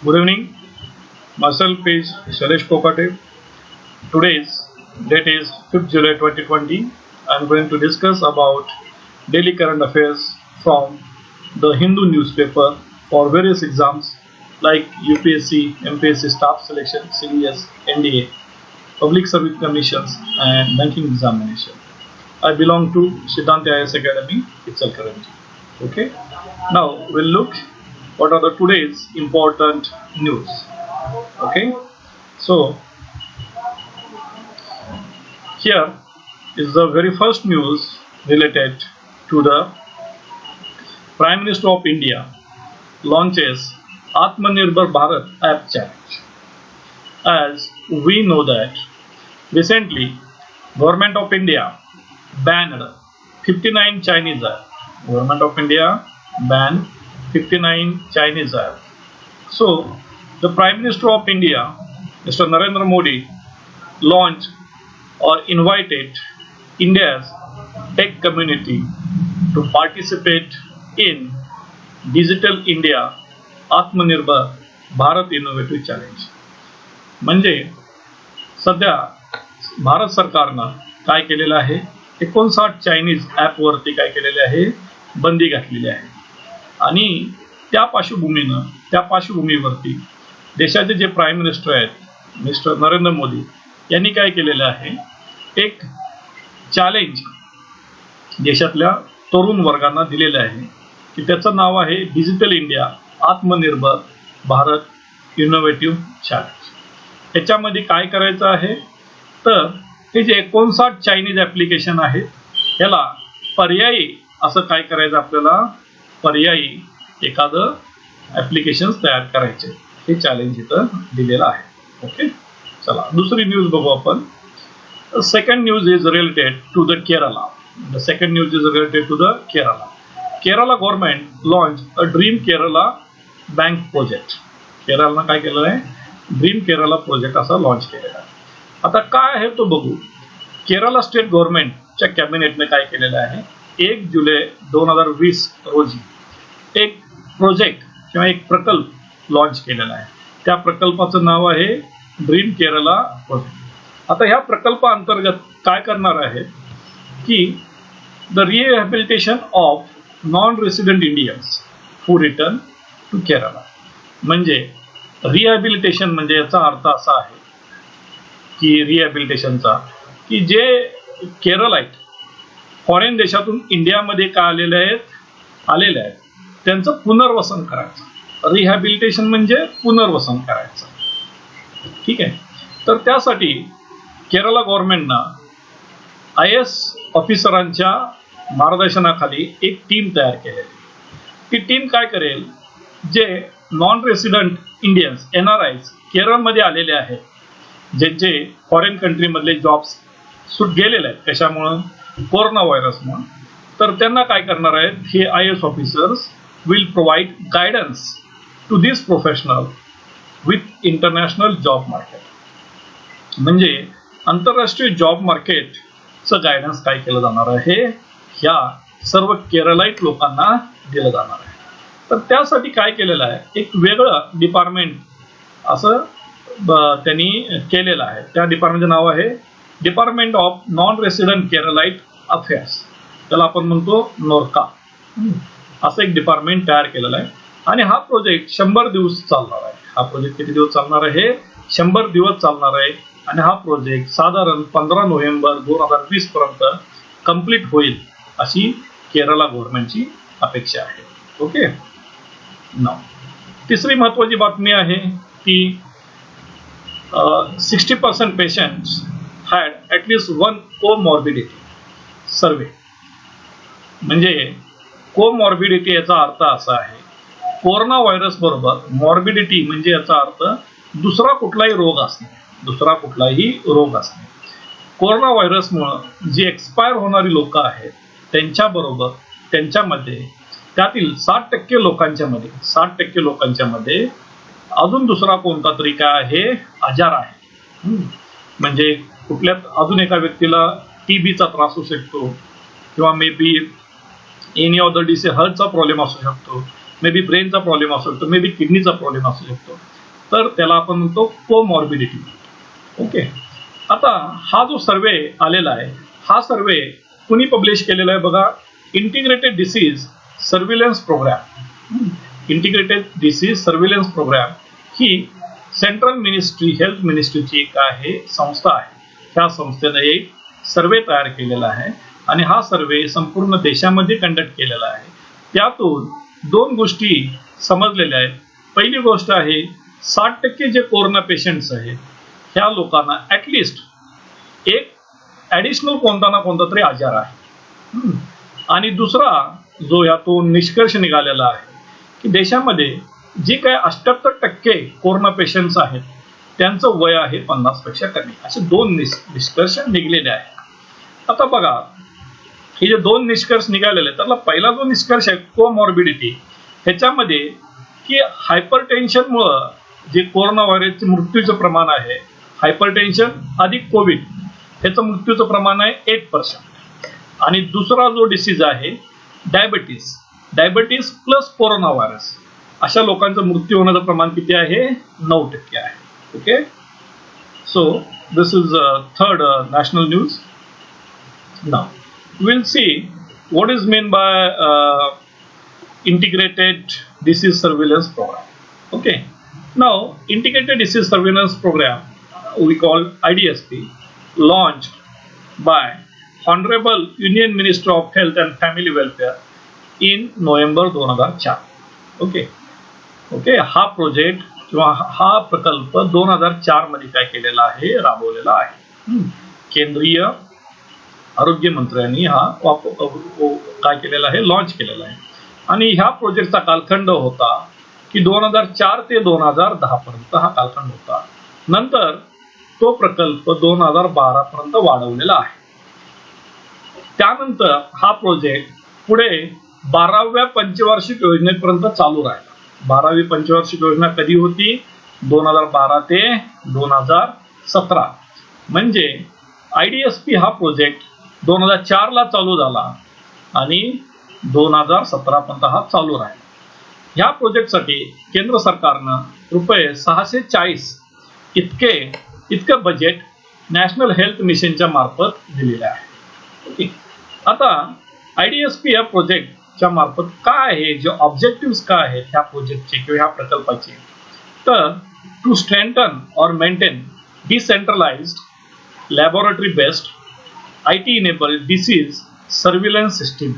Good evening. Myself is Shailesh Kokate. Today's date is 5th July 2020. I'm going to discuss about daily current affairs from the Hindu newspaper for various exams like UPSC, MPSC staff selection, CDS, NDA, Public Service Commissions, and banking examination. I belong to Siddhant IAS Academy, itself currently. Okay. Now we'll look what are the today's important news. Okay. So here is the very first news related to the Prime Minister of India launches Atmanirbhar Bharat app challenge. As we know that recently Government of India banned 59 Chinese apps. Government of India banned 59 Chinese apps. So the Prime Minister of India, Mr. Narendra Modi, launched or invited India's tech community to participate in Digital India Atmanirbhar Bharat Innovative Challenge. म्हणजे सध्या भारत सरकारनं काय केलेलं आहे, 59 Chinese ॲपवरती काय केलेले आहे, बंदी घातलेली आहे. आणि त्या पार्श्वभूमीवरती देशाचे जे प्राईम मिनिस्टर आहेत मिस्टर नरेंद्र मोदी यांनी काय केलेलं आहे, एक चॅलेंज देशातल्या तरुण वर्गांना दिलेलं आहे की त्याचं नाव आहे डिजिटल इंडिया आत्मनिर्भर भारत इनोव्हेटिव्ह चॅलेंज. याच्यामध्ये काय करायचं आहे, तर हे जे 59 चायनीज ॲप्लिकेशन आहेत याला पर्यायी असं काय करायचं, आपल्याला पर्यायी एखादं ॲप्लिकेशन तयार करायचे. हे चॅलेंज इथं दिलेलं आहे. ओके, चला दुसरी न्यूज बघू आपण. Second news is related to the Kerala. The second news is related to the Kerala. Kerala government launch a dream Kerala bank project. केरळनं काय केलेलं आहे, ड्रीम केरला प्रोजेक्ट असा लॉन्च केलेला आहे. आता काय आहे तो बघू. केरला स्टेट गव्हर्नमेंटच्या कॅबिनेटने काय केलेलं आहे, 1 जुलै 2020 रोजी एक प्रोजेक्ट किंवा एक प्रकल्प लॉन्च केलेला आहे. त्या प्रकल्पाचं नाव आहे ड्रीम केरला प्रोजेक्ट. आता ह्या प्रकल्पाअंतर्गत काय करणार आहे की the rehabilitation of non resident Indians who return to Kerala. म्हणजे रिहॅबिलिटेशन म्हणजे याचा अर्थ असा आहे की रिहॅबिलिटेशनचा की जे केरलाइट फॉरेन देशातून इंडियामध्ये का आलेले आहेत त्यांचं पुनर्वसन करायचं. रिहॅबिलिटेशन म्हणजे पुनर्वसन करायचं. ठीक आहे. तर त्यासाठी केरला गव्हर्नमेंटनं IAS ऑफिसरांच्या मार्गदर्शनाखाली एक टीम तयार केलेली. ती टीम काय करेल, जे नॉन रेसिडेंट इंडियन्स NRIs केरळमध्ये आलेले आहेत, ज्यांचे फॉरेन कंट्रीमधले जॉब्स सुट गेलेले आहेत कशामुळं, कोरोना व्हायरसमुळं, तर त्यांना काय करणार आहेत, हे IAS officers will provide guidance to this professional with international job market. म्हणजे आंतरराष्ट्रीय जॉब मार्केटचं गायडन्स काय केलं जाणार आहे, ह्या सर्व केरलाइट लोकांना दिलं जाणार आहे. तर त्यासाठी काय केलेलं आहे, एक वेगळं डिपार्टमेंट असं त्यांनी केलेलं आहे. त्या डिपार्टमेंटचं नाव आहे department of non resident Keralite affairs. त्याला आपण म्हणतो नोरका. असं एक डिपार्टमेंट तयार केलेलं आहे. आणि हा प्रोजेक्ट 100 दिवस चालणार आहे. हा प्रोजेक्ट किती दिवस चालणार आहे, 100 दिवस चालणार आहे. आणि हा प्रोजेक्ट साधारण 15 नोव्हेंबर 2020 पर्यंत कंप्लीट होईल अशी केरला गव्हर्नमेंटची अपेक्षा आहे. ओके. नाव तिसरी महत्वाची बातमी आहे की 60% patients had at least one comorbidity survey. म्हणजे कोमॉर्बिडिटी याचा अर्थ असा आहे, कोरोना व्हायरस बरोबर मॉर्बिडिटी म्हणजे याचा अर्थ दुसरा कुठलाही रोग असणे. कोरोना व्हायरसमुळे जी एक्सपायर होणारी लोक आहेत त्यांच्यामध्ये त्यातील 60% लोकांच्या मध्ये अजून दुसरा कोणता तरी काय आहे, आजार आहे. म्हणजे कुठल्या अजून एका व्यक्तीला TBचा त्रास होऊ शकतो, किंवा may be any of the disease, हार्टचा प्रॉब्लेम असू शकतो, मे बी ब्रेनचा प्रॉब्लेम असू शकतो, मे बी किडनीचा प्रॉब्लेम असू शकतो. तर त्याला आपण म्हणतो कोमॉर्बिडिटी. ओके. आता हा जो सर्वे आलेला आहे, हा सर्वे कुणी पब्लिश केलेला आहे बघा, integrated disease surveillance programme. Integrated disease surveillance programme ही सेंट्रल मिनिस्ट्री, हेल्थ मिनिस्ट्रीची एक आहे संस्था आहे. त्या संस्थेने एक सर्वे तयार केलेला आहे आणि हा सर्वे संपूर्ण देशामध्ये कंडक्ट केलेला आहे. त्यातून 2 गोष्टी समजलेल्या आहेत. पहिली गोष्ट आहे 60% जे कोरोना पेशंट्स आहेत ह्या लोकांना ऍटलिस्ट एक ऍडिशनल कोणता ना कोणता तरी आजार आहे. आणि दुसरा जो यातून निष्कर्ष निघालेला आहे की देशामध्ये जे काही 78% कोरोना पेशंट्स आहेत त्यांचं वय आहे 50 पेक्षा कमी. असे 2 निष्कर्ष निघलेले आहेत. आता बघा, हे जे 2 निष्कर्ष निघालेले आहेत त्यातला पहिला जो निष्कर्ष आहे कोमॉर्बिडिटी, ह्याच्यामध्ये की हायपरटेन्शनमुळं जे कोरोना व्हायरसचे मृत्यूचं प्रमाण आहे, हायपरटेन्शन अधिक कोविड ह्याचं मृत्यूचं प्रमाण आहे 8%. आणि दुसरा जो डिसीज आहे डायबिटीस प्लस कोरोना व्हायरस, अशा लोकांचं मृत्यू होण्याचं प्रमाण किती आहे? 9% आहे. Okay. So this is third national news. Now, we'll see what is meant by integrated disease surveillance program. Okay. Now, integrated disease surveillance program, we call IDSP, launched by Honorable Union Minister of Health and Family Welfare in November 2004. Okay. Okay. हा project किंवा हा प्रकल्प 2004 मध्ये काय केलेला आहे? राबवलेला आहे. केंद्रीय आरोग्य मंत्र्यांनी हा काय केलेला आहे? लॉन्च केलेला आहे. आणि ह्या प्रोजेक्टचा कालखंड होता की 2004 ते 2010 पर्यंत हा कालखंड होता. नंतर तो प्रकल्प 2012 पर्यंत वाढवलेला आहे. त्यानंतर हा प्रोजेक्ट पुढे 12व्या पंचवार्षिक योजनेपर्यंत चालू राहिला. 12वी पंचवार्षिक योजना कधी होती? 2012 ते 2017. म्हणजे IDSP हा प्रोजेक्ट 2004 ला चालू झाला आणि 2017 पर्यंत हा चालू राहिला. ह्या प्रोजेक्टसाठी केंद्र सरकारनं ₹640 इतकं बजेट नॅशनल हेल्थ मिशनच्या मार्फत दिलेलं आहे. ओके. आता IDSP या प्रोजेक्टच्या मार्फत काय आहे, जे ऑब्जेक्टिव्ह काय आहेत ह्या प्रोजेक्टचे किंवा ह्या प्रकल्पाचे, तर टू स्ट्रेंथन और maintain decentralised laboratory based IT enabled disease surveillance system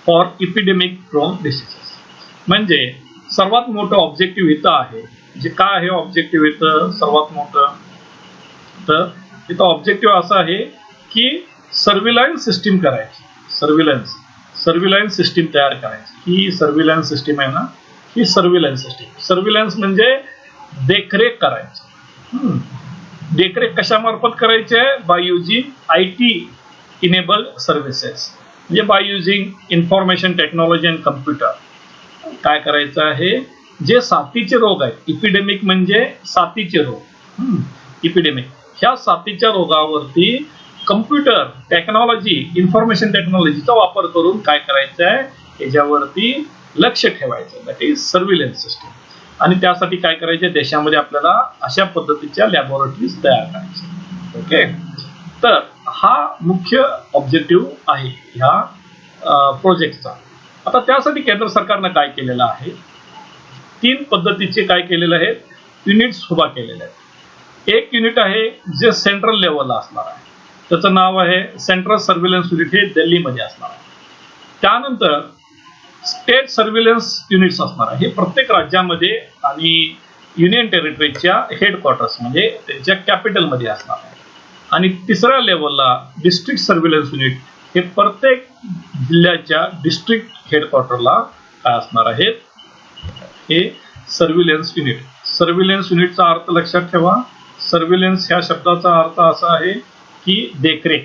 for epidemic prone diseases. म्हणजे सर्वात मोठं ऑब्जेक्टिव्ह इथं आहे. जे काय आहे ऑब्जेक्टिव्ह इथं सर्वात मोठं, तर इथं ऑब्जेक्टिव्ह असं आहे की सर्व्हिलन्स सिस्टीम करायची. सर्व्हिलन्स सिस्टीम तयार करायची. ही सर्व्हिलन्स सिस्टीम आहे ना, ही सर्व्हिलन्स सिस्टीम. सर्व्हिलन्स म्हणजे देखरेख करायची. देखरेख कशामार्फत करायची आहे? By using IT enabled services, म्हणजे by using information technology and computer. काय करायचं आहे? जे साथीचे रोग आहेत, इपिडेमिक म्हणजे साथीचे रोग, इपिडेमिक, ह्या साथीच्या रोगावरती कम्प्युटर टेक्नॉलॉजी, इन्फॉर्मेशन टेक्नॉलॉजीचा वापर करून काय करायचं आहे? याच्यावरती लक्ष ठेवायचं. That is surveillance system. आणि त्यासाठी काय करायचे? देशामध्ये आपल्याला अशा पद्धतीच्या लॅबोरेटरीज तयार करायच्या. ओके. तर हा मुख्य ऑब्जेक्टिव्ह आहे ह्या प्रोजेक्टचा. आता त्यासाठी केंद्र सरकारनं काय केलेलं आहे? 3 पद्धतीचे काय केलेले आहेत? युनिट्स उभा केलेले आहेत. एक युनिट आहे जे सेंट्रल लेवलला असणार आहे, त्याचं नाव आहे सेंट्रल सर्व्हिलन्स युनिट, हे दिल्लीमध्ये असणार आहे. त्यानंतर स्टेट सर्व्हिलन्स युनिट्स असणार आहे, हे प्रत्येक राज्यामध्ये आणि युनियन टेरिटरीच्या हेडक्वार्टर्स म्हणजे त्यांच्या कॅपिटलमध्ये असणार आहे. आणि तिसऱ्या लेवलला डिस्ट्रिक्ट सर्व्हिलन्स युनिट, हे प्रत्येक जिल्ह्याच्या डिस्ट्रिक्ट हेडक्वार्टरला काय असणार आहेत? हे सर्व्हिलन्स युनिट. सर्व्हिलन्स युनिटचा अर्थ लक्षात ठेवा. सर्व्हिलन्स ह्या शब्दाचा अर्थ असा आहे की देखरेख.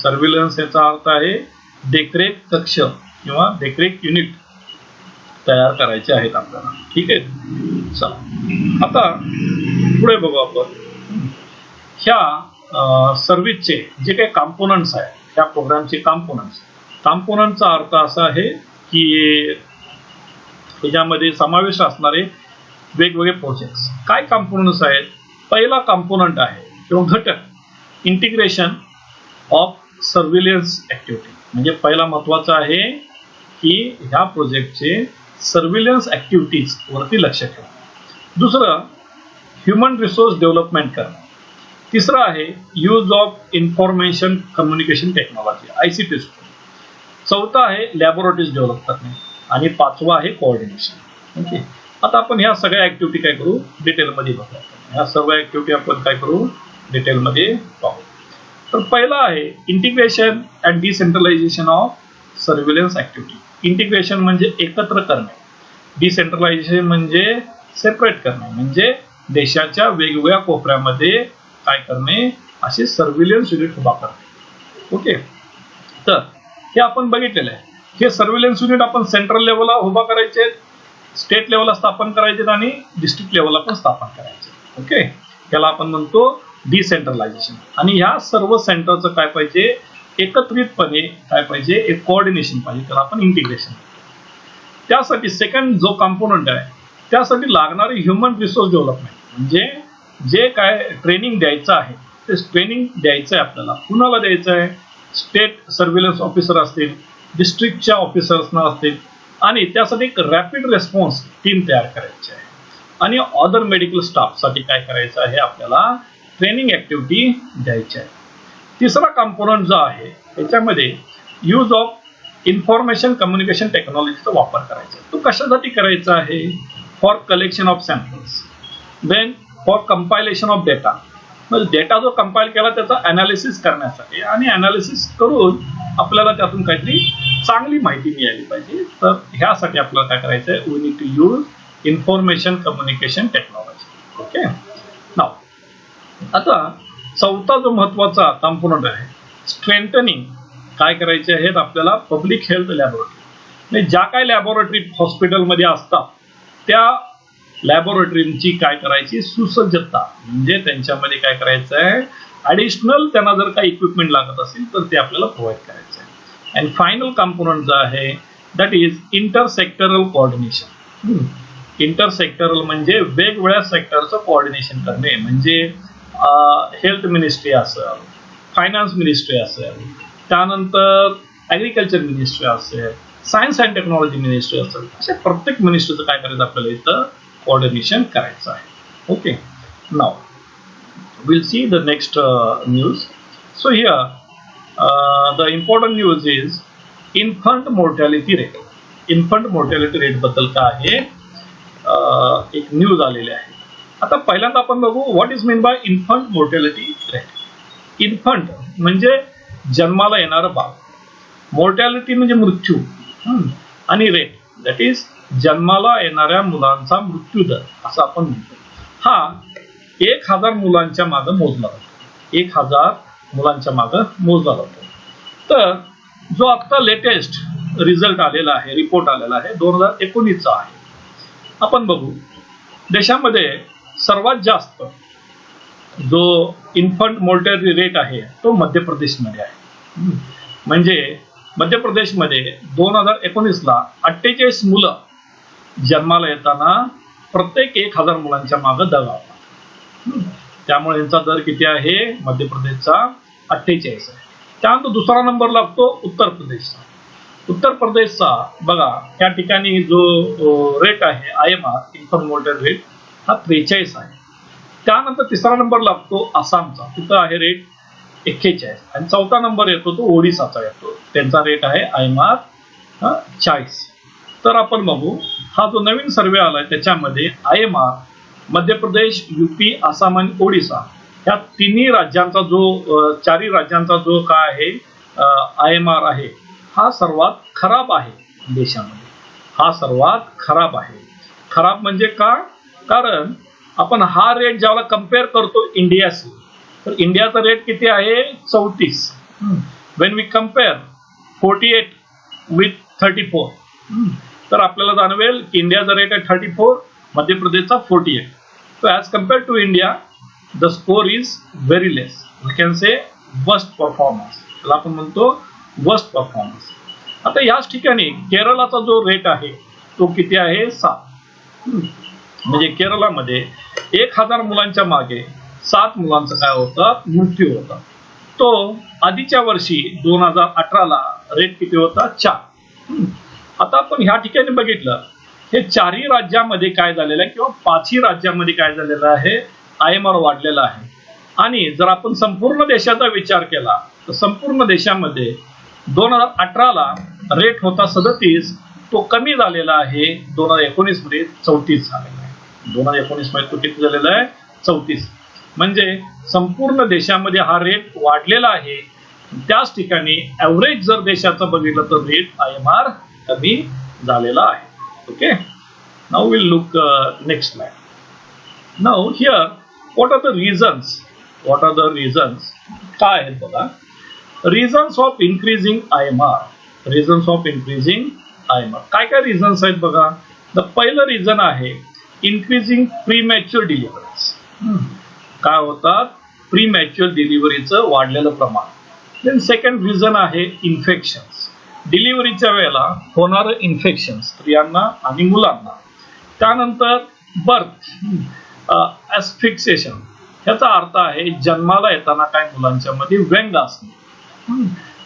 सर्व्हिलन्स याचा अर्थ आहे देखरेख कक्ष किंवा देखरेख युनिट तयार करायचे आहेत आपल्याला. ठीक आहे. चला आता पुढे बघू आपण ह्या सर्व्हिसचे जे काही कॉम्पोनंट्स आहेत, ह्या प्रोग्रामचे कॉम्पोनंटचा अर्थ असा आहे की त्याच्यामध्ये समावेश असणारे वेगवेगळे प्रोजेक्ट्स. काय कॉम्पोनंट्स आहेत? पहिला कॉम्पोनंट आहे किंवा घटक इंटिग्रेशन ऑफ सर्व्हिलन्स ऍक्टिव्हिटी. म्हणजे पहिला महत्वाचा आहे की ह्या प्रोजेक्टचे सर्व्हिलन्स ऍक्टिव्हिटीज वरती लक्ष ठेवा. दुसरं ह्युमन रिसोर्स डेव्हलपमेंट करणं. तिसरं आहे use of information communication technology ICT. चौथा आहे लॅबोरेटरीज डेव्हलप करणे आणि पाचवा आहे कोऑर्डिनेशन. ओके, आता आपण ह्या सगळ्या ऍक्टिव्हिटी काय करू डिटेलमध्ये बघू. ह्या सर्व ऍक्टिव्हिटी आपण काय करू डिटेलमध्ये पाहू. तर पहिला आहे integration and decentralisation of surveillance activity. Integration म्हणजे एकत्र करणे, डिसेंट्रलायझेशन म्हणजे सेपरेट करणे, म्हणजे देशाच्या वेगवेगळ्या कोपऱ्यामध्ये काय करणे असे सर्व्हिलन्स युनिट उभा करणे. ओके, तर हे आपण बघितलेलं आहे. हे सर्व्हिलन्स युनिट आपण सेंट्रल लेवलला उभा करायचे, स्टेट लेवलला स्थापन करायचे आणि डिस्ट्रिक्ट लेवलला पण स्थापन करायचे. ओके, त्याला आपण म्हणतो डिसेंट्रलायझेशन. आणि ह्या सर्व सेंटरचं काय पाहिजे एकत्रितपणे काय पाहिजे एक कोऑर्डिनेशन पाहिजे, त्याला आपण इंटिग्रेशन. त्यासाठी सेकंड जो कॉम्पोनंट आहे त्यासाठी लागणारी ह्युमन रिसोर्स डेव्हलपमेंट म्हणजे जे काय ट्रेनिंग द्यायचं आहे ते ट्रेनिंग द्यायचं आहे आपल्याला. कुणाला द्यायचं आहे? स्टेट सर्व्हिलन्स ऑफिसर असतील, डिस्ट्रिक्टच्या ऑफिसर्सना असतील आणि त्यासाठी एक रॅपिड रेस्पॉन्स टीम तयार करायची आहे. आणि अदर मेडिकल स्टाफसाठी काय करायचं आहे आपल्याला ट्रेनिंग ऍक्टिव्हिटी द्यायची आहे. तिसरा कॉम्पोनंट जो आहे त्याच्यामध्ये यूज ऑफ इन्फॉर्मेशन कम्युनिकेशन टेक्नॉलॉजीचा वापर करायचा. तो कशासाठी करायचा आहे? For collection of samples, then for compilation of data. म्हणजे डेटा जो कंपाईल केला त्याचा अनालिसिस करण्यासाठी आणि अनालिसिस करून आपल्याला त्यातून काहीतरी चांगली माहिती मिळाली पाहिजे. तर ह्यासाठी आपल्याला काय करायचं आहे? We need to use information communication technology. Okay, now आता चौथा जो महत्वाचा कॉम्पोनंट आहे स्ट्रेंथनिंग. काय करायचे आहेत आपल्याला? Public health laboratory. म्हणजे ज्या काही लॅबोरेटरी हॉस्पिटलमध्ये असतात त्या लॅबोरेटरीची काय करायची सुसज्जता, म्हणजे त्यांच्यामध्ये काय करायचं आहे ऍडिशनल त्यांना जर काही इक्विपमेंट लागत असेल तर ते आपल्याला प्रोव्हाइड करायचं आहे. अँड फायनल कॉम्पोनंट जो आहे दॅट इज इंटरसेक्टरल कोऑर्डिनेशन. इंटरसेक्टरल म्हणजे वेगवेगळ्या सेक्टरचं कोऑर्डिनेशन करणे, म्हणजे हेल्थ मिनिस्ट्री असेल, फायनान्स मिनिस्ट्री असेल, त्यानंतर ॲग्रिकल्चर मिनिस्ट्री असेल, सायन्स अँड टेक्नॉलॉजी मिनिस्ट्री असेल, अशा प्रत्येक मिनिस्ट्रीचं काय करायचं आपल्याला इथं कोऑर्डिनेशन करायचं आहे. Okay, now we'll see the next news. So here the important news is infant mortality rate. infant mortality rate बद्दल काय आहे एक न्यूज आलेली आहे. आता पहिल्यांदा आपण बघू what is mean by infant mortality rate. Infant म्हणजे जन्माला येणारं बाळ, मोर्टॅलिटी म्हणजे मृत्यू आणि रेट दॅट इज जन्माला येणाऱ्या मुलांचा मृत्यू दर असं आपण म्हणतो. हा 1000 मुलांच्या मागे मोजला जातो. 1000 मुलांच्या मागे मोजला जातो. तर जो आता लेटेस्ट रिझल्ट आलेला आहे, रिपोर्ट आलेला आहे 2019चा आहे. आपण बघू देशामध्ये सर्वात जास्त जो इन्फंट मोर्टॅलिटी रेट आहे तो मध्य प्रदेशमध्ये आहे. म्हणजे मध्य प्रदेशमध्ये 2019ला 48 मुलं जन्माला येताना प्रत्येक 1000 मुलांच्या मागे दगावतात. त्यामुळे यांचा दर किती आहे मध्य प्रदेशचा 48 आहे. त्यानंतर दुसरा नंबर लागतो उत्तर प्रदेशचा. उत्तर प्रदेशचा बघा त्या ठिकाणी जो रेट आहे IMR इन्फंट मोर्टॅलिटी रेट हा 43 आहे. त्यानंतर तिसरा नंबर लागतो आसामचा, तिथं आहे रेट 41 आणि चौथा नंबर येतो तो ओडिसाचा येतो, त्यांचा रेट आहे IMR 40. तर आपण बघू हा जो नवीन सर्वे आलाय त्याच्यामध्ये IMR मध्य प्रदेश, UP, आसाम आणि ओडिसा या तिन्ही राज्यांचा जो चारही राज्यांचा जो काय आहे IMR आहे हा सर्वात खराब आहे देशामध्ये. हा सर्वात खराब आहे. खराब म्हणजे का? कारण आपण हा रेट ज्याला कम्पेअर करतो इंडियाशी तर इंडियाचा रेट किती आहे 34. वेन वी कम्पेअर 48 विथ 34 तर आपल्याला जाणवेल की इंडियाचा रेट आहे 34, मध्य प्रदेशचा 48. So as compared to India, the score is very less. We can say worst performance. त्याला आपण म्हणतो worst performance. आता याच ठिकाणी केरळाचा जो रेट आहे तो किती आहे 7. म्हणजे केरळामध्ये 1000 मुलांच्या मागे 7 मुलांचा काय होता, मृत्यू होता. तो आधीच्या वर्षी 2018ला रेट किती होता, 4. आता आपण ह्या ठिकाणी बघितलं हे 4ही राज्यामध्ये काय झालेलं आहे किंवा 5ही राज्यामध्ये काय झालेलं आहे, IMR वाढलेला आहे. आणि जर आपण संपूर्ण देशाचा विचार केला तर संपूर्ण देशामध्ये 2018ला रेट होता 37, तो कमी झालेला आहे 2019 मध्ये 34 झालेला आहे. 2019 मध्ये तो किती झालेला आहे, 34. म्हणजे संपूर्ण देशामध्ये हा रेट वाढलेला आहे. त्याच ठिकाणी ऍव्हरेज जर देशाचं बघितलं तर रेट IMR कमी झालेला आहे. Okay, now will look next slide. Now here what are the reasons, काय आहेत बघा. Reasons of increasing IMR, reasons of increasing IMR, काय काय रिझन्स आहेत बघा. द पहिलं रिझन आहे इन्क्रीजिंग प्रीमॅच्युअर डिलिव्हरीज. काय होतात, प्रीमॅच्युअर डिलिव्हरीचं वाढलेलं प्रमाण. देन सेकंड रिझन आहे इन्फेक्शन्स, डिलिव्हरीच्या वेळेला होणारं इन्फेक्शन स्त्रियांना आणि मुलांना. त्यानंतर बर्थ ॲस्फिक्सेशन, ह्याचा अर्थ आहे जन्माला येताना काय मुलांच्या मध्ये व्यंग असणे.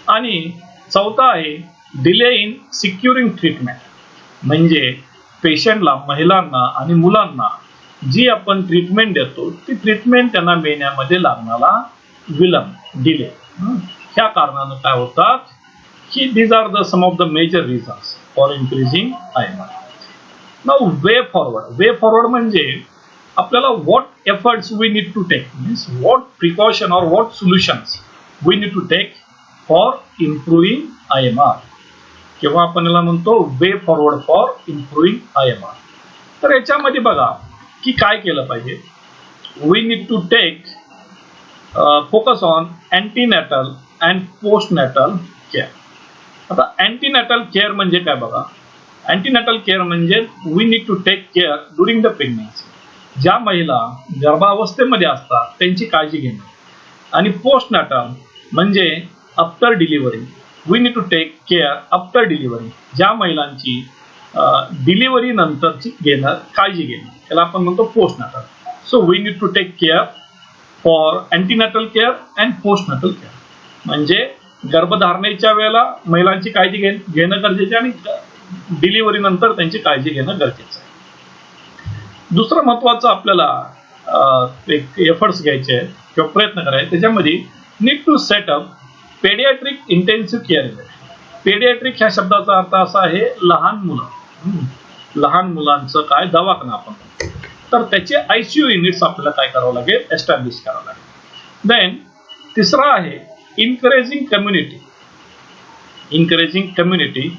आणि चौथा आहे डिले इन सिक्युरिंग ट्रीटमेंट, म्हणजे पेशंटला, महिलांना आणि मुलांना जी आपण ट्रीटमेंट देतो ती ट्रीटमेंट त्यांना मिळण्यामध्ये लागणारा विलंब, डिले. ह्या कारणानं काय होतात की these are the some of the major reasons for increasing IMR. Now way forward म्हणजे आपल्याला what efforts we need to take, means what precaution or what solutions we need to take for improving IMR, किंवा आपण याला म्हणतो way forward for improving IMR. तर याच्यामध्ये बघा की काय केलं पाहिजे. we need to take focus on antenatal and postnatal care. आता अँटीनॅटल केअर म्हणजे काय बघा. अँटीनॅटल केअर म्हणजे we need to take care during the pregnancy, ज्या महिला गर्भावस्थेमध्ये असतात त्यांची काळजी घेणं. आणि पोस्टनॅटल म्हणजे after delivery, we need to take care after delivery, ज्या महिलांची डिलिव्हरी नंतरची काळजी घेणं, त्याला आपण म्हणतो postnatal. So we need to take care for antenatal care and postnatal care, म्हणजे गर्भधारणेच्या वेळेला महिलांची काळजी घेणं गरजेचं आहे आणि डिलिव्हरी नंतर त्यांची काळजी घेणं गरजेचं आहे. दुसरं महत्वाचं आपल्याला एक एफर्ट्स घ्यायचे आहेत किंवा प्रयत्न करायचे, त्याच्यामध्ये need to set up paediatric intensive care unit. Paediatric ह्या शब्दाचा अर्थ असा आहे लहान मुलं, लहान मुलांचं काय दवाखाना आपण, तर त्याचे ICU युनिट्स आपल्याला काय करावं लागेल, एस्टॅब्लिश करावं लागेल. देन तिसरा आहे इनकरेजिंग कम्युनिटी.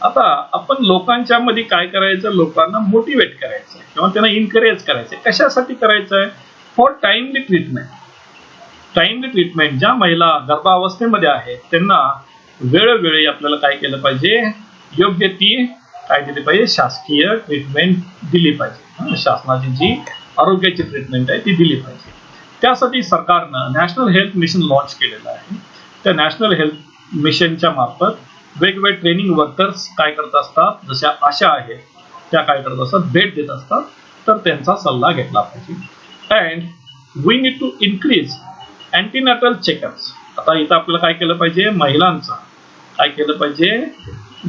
आता आपण लोकांच्या मध्ये काय करायचं, लोकांना मोटिवेट करायचं किंवा त्यांना इनकरेज करायचं. कशासाठी करायचं आहे, फॉर टाइमली ट्रीटमेंट. ज्या महिला गर्भावस्थेमध्ये आहेत त्यांना वेळोवेळी आपल्याला काय केलं पाहिजे, योग्य ती काय दिली पाहिजे, शासकीय ट्रीटमेंट दिली पाहिजे. शासनाची जी आरोग्याची ट्रीटमेंट आहे ती दिली पाहिजे. त्यासाठी सरकारनं नॅशनल हेल्थ मिशन लॉन्च केलेलं आहे. त्या नॅशनल हेल्थ मिशनच्या मार्फत वेगवेगळे ट्रेनिंग वर्कर्स काय करत असतात, जशा आशा आहेत त्या काय करत असतात, भेट देत असतात. तर त्यांचा सल्ला घेतला पाहिजे. And we need to increase antenatal checkups. आता इथं आपल्याला काय केलं पाहिजे, महिलांचा काय केलं पाहिजे,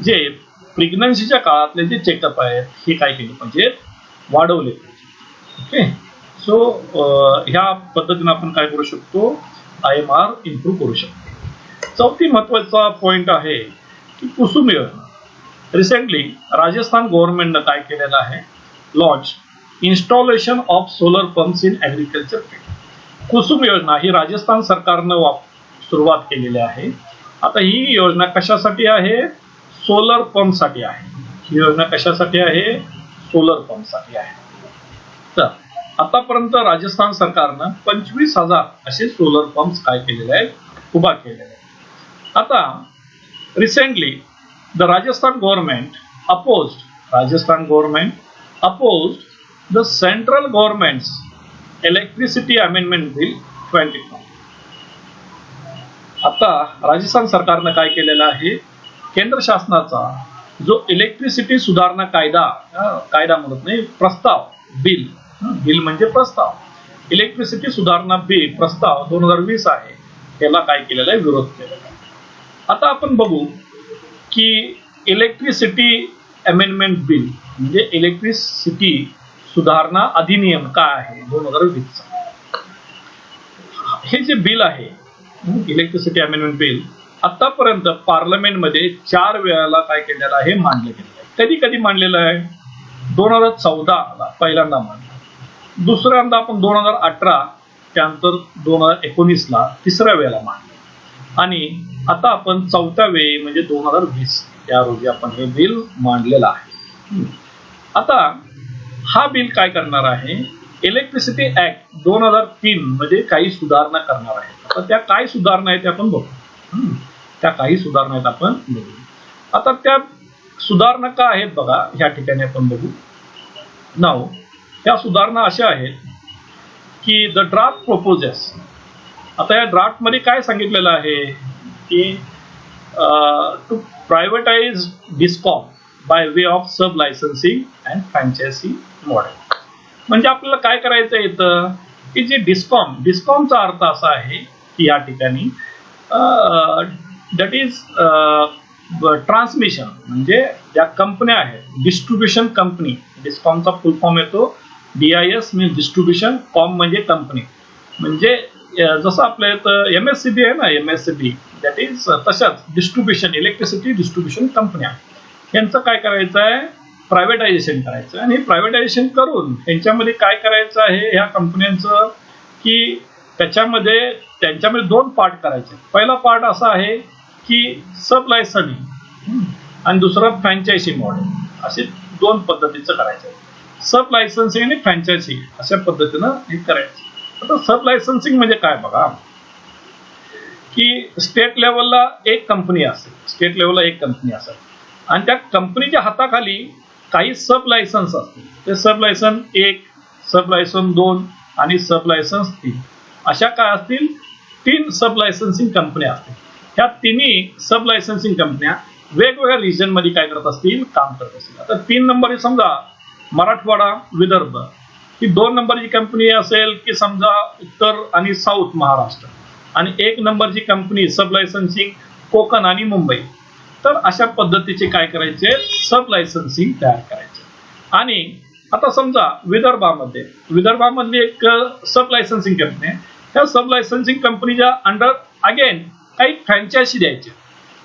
जे प्रेग्नन्सीच्या काळातले जे चेकअप आहेत हे काय केले पाहिजेत, वाढवले पाहिजे. ओके, सो ह्या पद्धतीने आपण काय करू शकतो, IMR इम्प्रूव्ह करू शकतो. चौथी महत्वाचा पॉइंट आहे की कुसुम योजना. रिसेंटली राजस्थान गव्हर्नमेंटनं काय केलेलं आहे, launch installation of solar pumps in agriculture field. Kusum योजना ही राजस्थान सरकारनं सुरुवात केलेली आहे. आता ही योजना कशासाठी आहे, सोलर पंपसाठी आहे. ही योजना कशासाठी आहे, सोलर पंपसाठी आहे. तर आतापर्यंत राजस्थान सरकारनं 25,000 असे सोलर पंप्स काय केलेले आहेत, उभा केलेले आहेत. आता recently the Rajasthan government opposed the central governments electricity amendment bill 2020. आता राजस्थान सरकारनं काय केलेलं आहे, केंद्र शासनाचा जो इलेक्ट्रिसिटी सुधारणा कायदा म्हणत नाही, प्रस्ताव बिल, बिल म्हणजे प्रस्ताव, इलेक्ट्रिसिटी सुधारणा बिल प्रस्ताव 2020 आहे, याला काय केलेला आहे, विरोध केलेला आहे. आता आपण बघू की इलेक्ट्रिसिटी अमेंडमेंट बिल म्हणजे इलेक्ट्रिसिटी सुधारणा अधिनियम काय आहे 2020 हे जे बिल आहे इलेक्ट्रिसिटी अमेंडमेंट बिल आतापर्यंत पार्लमेंटमध्ये 4 वेळाला काय केलेलं आहे, मांडलं गेलेलं आहे. कधी कधी मांडलेलं आहे, 2014 ला पहिल्यांदा मांडलं, दुसऱ्यांदा आपण 2018, त्यानंतर 2019 ला तिसऱ्या वेळेला मांडलं आणि आता आपण 4थ्या वेळी म्हणजे 2020 या रोजी आपण हे बिल मांडलेलं आहे. आता हा बिल काय करणार आहे, इलेक्ट्रिसिटी ऍक्ट 2003 मध्ये काही सुधारणा करणार आहे. आता त्या काय सुधारणा आहेत आपण बघू, त्या काही सुधारणा आहेत आपण बघू. आता त्या सुधारणा काय आहेत बघा, ह्या ठिकाणी आपण बघू. नाव त्या सुधारणा अशा आहेत की द ड्राफ्ट प्रोपोजेस, आता या ड्राफ्ट मध्ये काय सांगितलेलं आहे की to privatise discom by way of sub licensing and franchisee model. म्हणजे आपल्याला काय करायचं येतं की जे डिस्कॉमचा अर्थ असा आहे की या ठिकाणी दॅट इज ट्रान्समिशन, म्हणजे ज्या कंपन्या आहेत डिस्ट्रीब्युशन कंपनी, डिस्कॉमचा फुल फॉर्म येतो DIS मीन्स डिस्ट्रीब्युशन, कॉम म्हणजे कंपनी, म्हणजे जसं आपल्या इथं MSCB आहे ना, MSCB दॅट इज तशाच डिस्ट्रीब्युशन, इलेक्ट्रिसिटी डिस्ट्रीब्युशन कंपन्या, यांचं काय करायचं आहे, प्रायव्हेटायझेशन करायचं. आणि प्रायव्हेटायझेशन करून यांच्यामध्ये काय करायचं आहे ह्या कंपन्यांचं की त्यांच्यामध्ये 2 पार्ट करायचे. पहिला पार्ट असा आहे की सब लायसनिंग आणि दुसरं फ्रँचायझी मॉडेल, असे 2 पद्धतीचं करायचं. सब लायसन्सिंग आणि फ्रँचायझी अशा पद्धतीनं हे करायचं. आता सब लायसन्सिंग म्हणजे काय बघा की स्टेट लेवलला एक कंपनी असेल, आणि त्या कंपनीच्या हाताखाली काही सब लायसन्स असतील. ते सब लायसन 1, सब लायसन 2 आणि सब लायसन्स 3 अशा काय असतील, 3 सब लायसन्सिंग कंपन्या असतील. ह्या तिन्ही सब लायसन्सिंग कंपन्या वेगवेगळ्या रिजन मध्ये काय करत असतील, काम करत असतील. आता 3 नंबर समजा मराठवाडा विदर्भ ही 2 नंबरची कंपनी असेल की समजा उत्तर आणि साऊथ महाराष्ट्र, आणि 1 नंबरची कंपनी सब लायसन्सिंग कोकण आणि मुंबई. तर अशा पद्धतीचे काय करायचे, सब लायसन्सिंग तयार करायचे. आणि आता समजा विदर्भामधली एक सब लायसन्सिंग कंपनी आहे, त्या सब लायसन्सिंग कंपनीच्या अंडर अगेन काही फ्रँचायझी द्यायचे.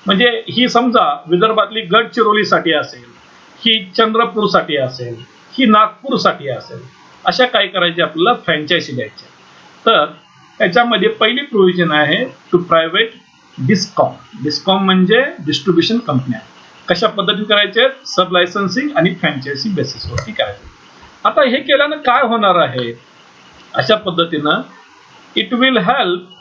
म्हणजे ही समजा विदर्भातली गडचिरोलीसाठी असेल, ही चंद्रपूरसाठी असेल, ही नागपूरसाठी असेल, अशा काय करायचे, आपल्याला फ्रँचायझी द्यायचे. तर त्याच्यामध्ये पहिली प्रोव्हिजन आहे टू प्रायव्हेट डिस्कॉम म्हणजे डिस्ट्रीब्युशन कंपन्या. कशा पद्धतीने करायचे, सब लायसन्सिंग आणि फ्रँचायझी बेसिसवरती करायचे. आता हे केल्यानं काय होणार आहे, अशा पद्धतीनं it will help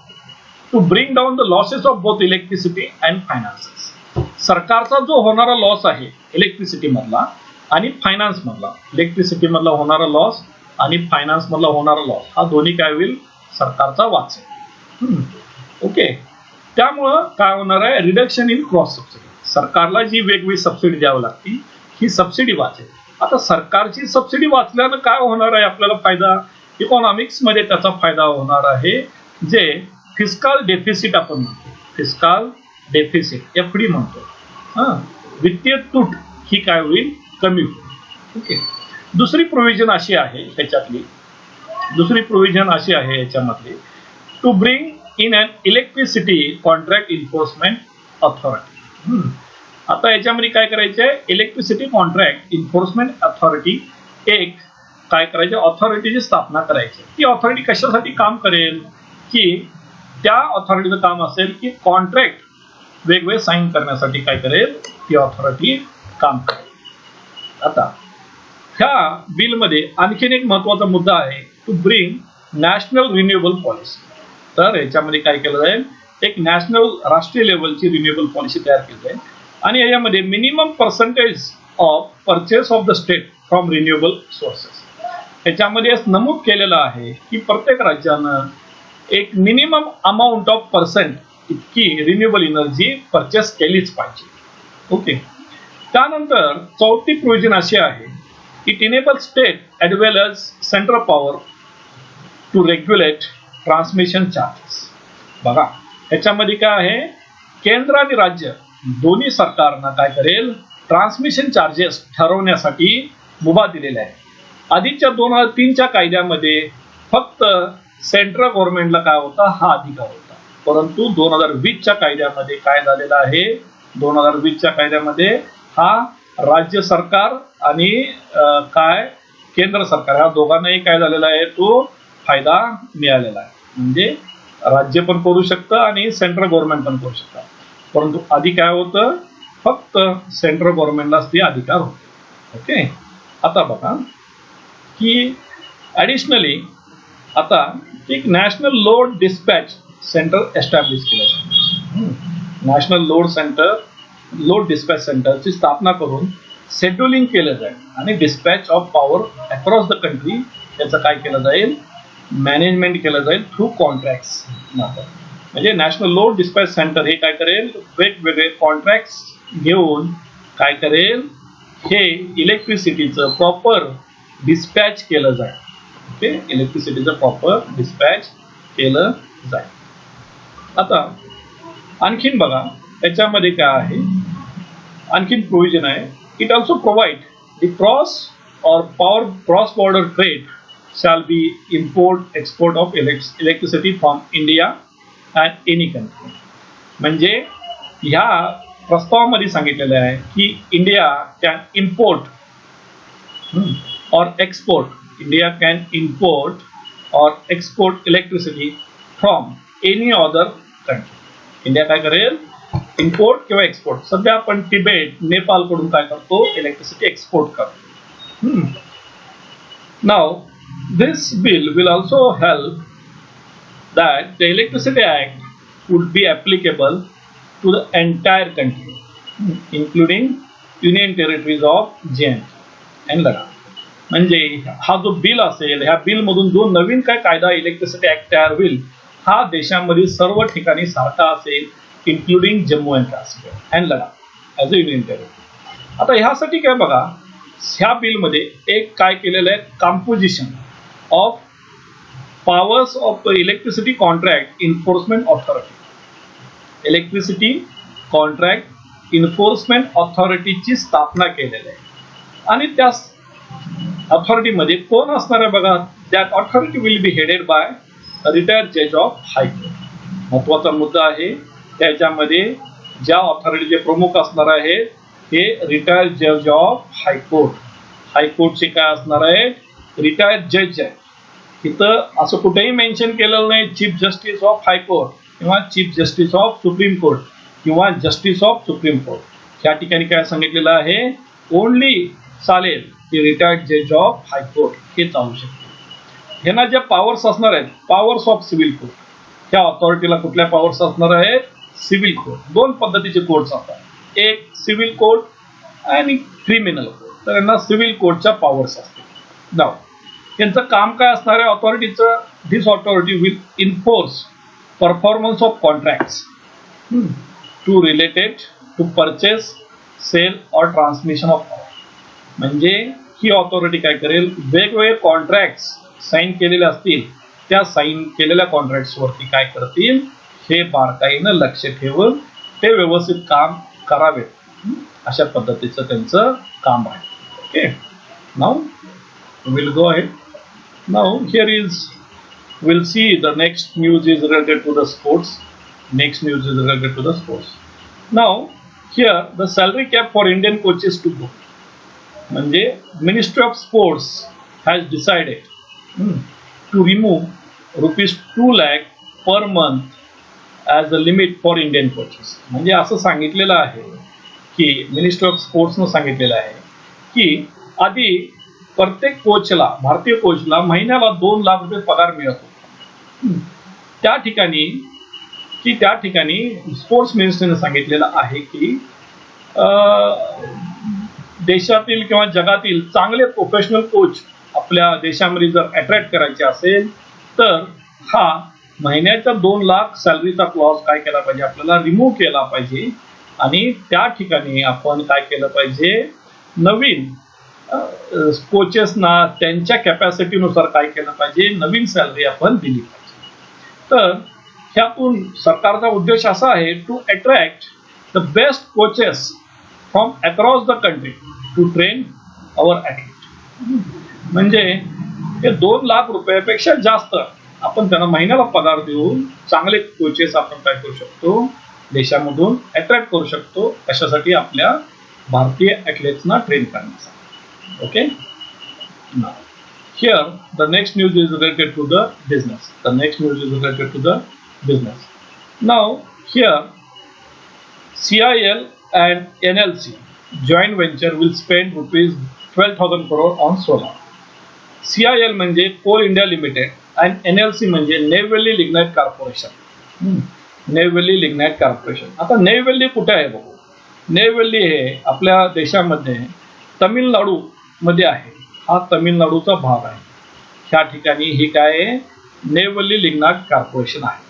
to bring down the losses of both electricity and finances. सरकारचा जो होणारा लॉस आहे इलेक्ट्रिसिटी मधला आणि फायनान्स मधला, इलेक्ट्रिसिटी मधला होणारा लॉस आणि फायनान्स मधला होणारा लॉस, हा दोन्ही काय होईल, सरकारचा वाचेल. ओके, त्यामुळं काय होणार आहे, रिडक्शन इन क्रॉस सबसिडी. सरकारला जी वेगवेगळी सबसिडी द्यावी लागते ही सबसिडी वाचेल. आता सरकारची सबसिडी वाचल्यानं काय होणार आहे, आपल्याला फायदा, इकॉनॉमिक्स मध्ये त्याचा फायदा होणार आहे. जे फिस्कल डेफिसिट आपण म्हणतो, फिस्कल डेफिसिट FD म्हणतो, वित्तीय तूट ही काय होईल, कमी होईल. ओके, दुसरी प्रोव्हिजन अशी आहे याच्यामधली to bring in an electricity contract enforcement authority. आता याच्यामध्ये काय करायचे, इलेक्ट्रिसिटी कॉन्ट्रॅक्ट इन्फोर्समेंट अथॉरिटी एक काय करायचे, ऑथॉरिटीची स्थापना करायची. ती ऑथॉरिटी कशासाठी काम करेल की त्या ऑथॉरिटीचं काम असेल की कॉन्ट्रॅक्ट वेगवेगळे साईन करण्यासाठी काय करेल, ती ऑथॉरिटी काम करेल. आता ह्या बिलमध्ये आणखीन एक महत्वाचा मुद्दा आहे to bring national renewable policy. तर याच्यामध्ये काय केलं जाईल, एक नॅशनल राष्ट्रीय लेवलची रिन्युएबल पॉलिसी तयार केली जाईल. आणि याच्यामध्ये minimum percentage of purchase of the state from renewable sources, याच्यामध्ये नमूद केलेलं आहे की प्रत्येक राज्यानं एक मिनिमम अमाऊंट ऑफ पर्सेंट इतकी रिन्युएबल एनर्जी परचेस केलीच पाहिजे. ओके, त्यानंतर 4थी प्रोव्हिजन अशी आहे it enables state as well as central power to regulate transmission charges. बघा ह्याच्यामध्ये काय आहे, केंद्र आणि राज्य दोन्ही सरकारना काय करेल, ट्रान्समिशन चार्जेस ठरवण्यासाठी मुभा दिलेला आहे. आधीच्या 2003च्या कायद्यामध्ये फक्त सेंट्रल गव्हर्नमेंटला काय होता, हा अधिकार होता. परंतु 2020च्या कायद्यामध्ये काय झालेलं आहे, 2020च्या कायद्यामध्ये हा राज्य सरकार आणि काय केंद्र सरकार या दोघांनाही काय झालेला आहे, तो फायदा मिळालेला आहे. म्हणजे राज्य पण करू शकतं आणि सेंट्रल गव्हर्नमेंट पण करू शकतं. परंतु आधी काय होतं, फक्त सेंट्रल गव्हर्नमेंटलाच ते अधिकार होते. ओके. आता बघा की ॲडिशनली आता एक national load dispatch centre establish केलं जातं. नॅशनल लोड डिस्पॅच सेंटरची स्थापना करून शेड्युलिंग केलं जाईल आणि dispatch of power across the country याचं काय केलं जाईल, मॅनेजमेंट केलं जाईल थ्रू कॉन्ट्रॅक्ट्स. म्हणजे नॅशनल लोड डिस्पॅच सेंटर हे काय करेल, वेगवेगळे कॉन्ट्रॅक्ट्स घेऊन काय करेल, हे इलेक्ट्रिसिटीचं प्रॉपर डिस्पॅच केलं जाईल. ओके, इलेक्ट्रिसिटीचं प्रॉपर डिस्पॅच केलं जाईल. आता आणखीन बघा याच्यामध्ये काय आहे, आणखीन प्रोव्हिजन आहे. It also provide the cross border trade shall be import export of electricity from India and any country. म्हणजे ह्या प्रस्तावामध्ये सांगितलेलं आहे की India can import India can import और export electricity from any other country. India काय करेल, import किंवा export. सध्या आपण तिबेट, नेपाळ कडून काय करतो, इलेक्ट्रिसिटी एक्सपोर्ट करतो. Now this bill will also help that the Electricity Act would be applicable to the entire country, including Union Territories of JNK and Ladakh. म्हणजे हा जो बिल असेल, ह्या बिल मधून जो नवीन काय कायदा इलेक्ट्रिसिटी ऍक्ट तयार होईल, हा देशामधील सर्व ठिकाणी सारखा असेल, including Jammu and Kashmir and Ladakh as a union territory. आता ह्यासाठी काय बघा, ह्या बिलमध्ये एक काय केलेलं आहे, composition of powers of electricity contract enforcement authority. Electricity contract enforcement ऑथॉरिटीची स्थापना केलेली आहे. आणि त्या ऑथॉरिटीमध्ये कोण असणार आहे बघा, that authority will be headed by retired जज ऑफ हायकोर्ट. महत्वाचा मुद्दा आहे, त्याच्यामध्ये ज्या ऑथॉरिटीचे प्रमुख असणार आहेत हे रिटायर्ड जज ऑफ हायकोर्ट. हायकोर्टचे काय असणार आहे, रिटायर्ड जज आहे. इथं असं कुठेही मेन्शन केलेलं नाही चीफ जस्टिस ऑफ हायकोर्ट किंवा chief justice of supreme court किंवा जस्टिस ऑफ सुप्रीम कोर्ट. ह्या ठिकाणी काय सांगितलेलं आहे, ओनली चालेल की रिटायर्ड जज ऑफ हायकोर्ट हे चालू शकते. ह्यांना ज्या पॉवर्स असणार आहेत, पॉवर्स ऑफ सिव्हिल कोर्ट, ह्या ऑथॉरिटीला कुठल्या पॉवर्स असणार आहेत, सिव्हिल कोर्ट. दोन पद्धतीचे कोर्ट्स असतात, एक सिव्हिल कोर्ट आणि क्रिमिनल कोर्ट. तर यांना सिव्हिल कोर्टच्या पॉवर्स असतात. नाव यांचं काम काय असणार आहे ऑथॉरिटीचं, this authority will enforce performance of contracts to related to purchase, sale और ट्रान्समिशन ऑफ पॉवर. म्हणजे ही ऑथॉरिटी काय करेल, वेगवेगळे कॉन्ट्रॅक्ट्स साईन केलेले असतील, त्या साईन केलेल्या कॉन्ट्रॅक्ट्स वरती काय करतील, हे बारकाईनं लक्ष ठेवून ते व्यवस्थित काम करावेत, अशा पद्धतीचं त्यांचं काम आहे. Okay, now we'll go ahead. Now here is, we'll see the next news is related to the sports. Next news is related to the sports. Now here the salary cap for Indian coaches to go. म्हणजे Ministry of Sports has decided to remove rupees 2 lakh per month as a limit for Indian coaches. म्हणजे असं सांगितलेलं आहे की ministry of स्पोर्ट्सनं सांगितलेलं आहे की आधी प्रत्येक कोचला, भारतीय कोचला महिन्याला 2 लाख रुपये पगार मिळत होता. त्या ठिकाणी स्पोर्ट्स मिनिस्टरने सांगितलेलं आहे की देशातील किंवा जगातील चांगले प्रोफेशनल कोच आपल्या देशामध्ये जर अट्रॅक्ट करायचे असेल तर हा महिन्याच्या 2 लाख सॅलरीचा क्लॉज काय केला पाहिजे, आपल्याला रिमूव्ह केला पाहिजे. आणि त्या ठिकाणी आपण काय केलं पाहिजे, नवीन कोचेसना त्यांच्या कॅपॅसिटीनुसार काय केलं पाहिजे, नवीन सॅलरी आपण दिली पाहिजे. तर ह्यातून सरकारचा उद्देश असा आहे to attract the best coaches from across the country to train our athlete. म्हणजे हे 2 लाख रुपयापेक्षा जास्त आपण त्यांना महिन्याला पगार देऊन चांगले कोचेस आपण काय करू शकतो, देशामधून अट्रॅक्ट करू शकतो. कशासाठी, आपल्या भारतीय ॲथलीट्सना ट्रेन करण्यासाठी. Okay, now here the next news is related to the business. The next news is related to the business. Now here CIL and NLC joint venture will spend rupees 12,000 crore on solar. CIL म्हणजे Coal India Limited and NLC म्हणजे Neyveli Lignite Corporation. Neyveli Lignite Corporation. आता नेव्हली कुठे आहे बघू. नेव्हली हे आपल्या देशामध्ये तमिळनाडू मध्ये आहे. हा तमिळनाडूचा भाग आहे. ह्या ठिकाणी ही काय आहे, नेव्हली लिग्नाइट कॉर्पोरेशन आहे.